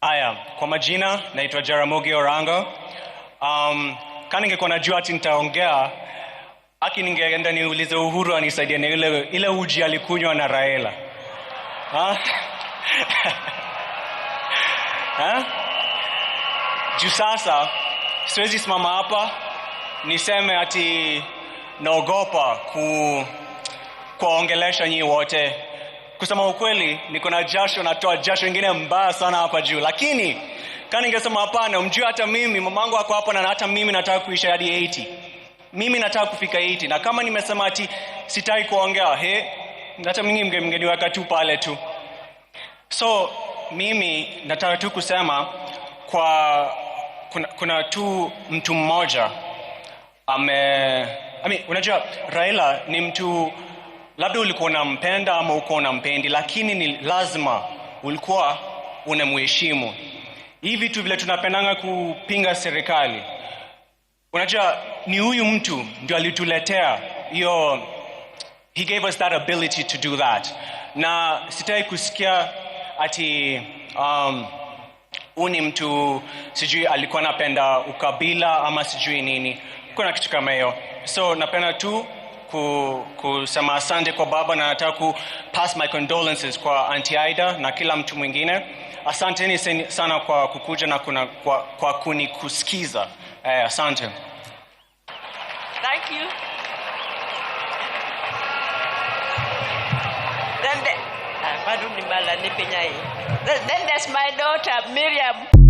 Haya, kwa majina naitwa Jaramogi Orango. Kama ningekuwa najua ati nitaongea, ningeenda niulize Uhuru anisaidie na ile uji alikunywa na Raila. Juu sasa siwezi simama hapa niseme ati naogopa kuongelesha nyinyi wote. Kusema ukweli, niko na jasho, natoa jasho ingine mbaya sana hapa juu. Lakini kama ningesema hapana, mjue hata mimi mamangu ako hapa na hata mimi nataka kuisha hadi 80. Mimi nataka kufika 80, na kama nimesema ati sitaki kuongea, hata mimi mngeniweka tu pale tu. So mimi nataka tu kusema kuna tu mtu mmoja unajua Raila ni mtu, labda ulikuwa unampenda ama uko unampendi, lakini ni lazima ulikuwa unamheshimu. Hivi vitu vile tunapendanga kupinga serikali, unajua ni huyu mtu ndio alituletea hiyo, he gave us that ability to do that. Na sitaki kusikia ati ni mtu sijui alikuwa anapenda ukabila ama sijui nini, kuna kitu kama hiyo. So napenda tu kusema asante kwa baba, na nataka ku pass my condolences kwa Auntie Aida na kila mtu mwingine. Asanteni sana kwa kukuja na kwa kunikusikiza. Asante. Thank you. Then there's my daughter Miriam.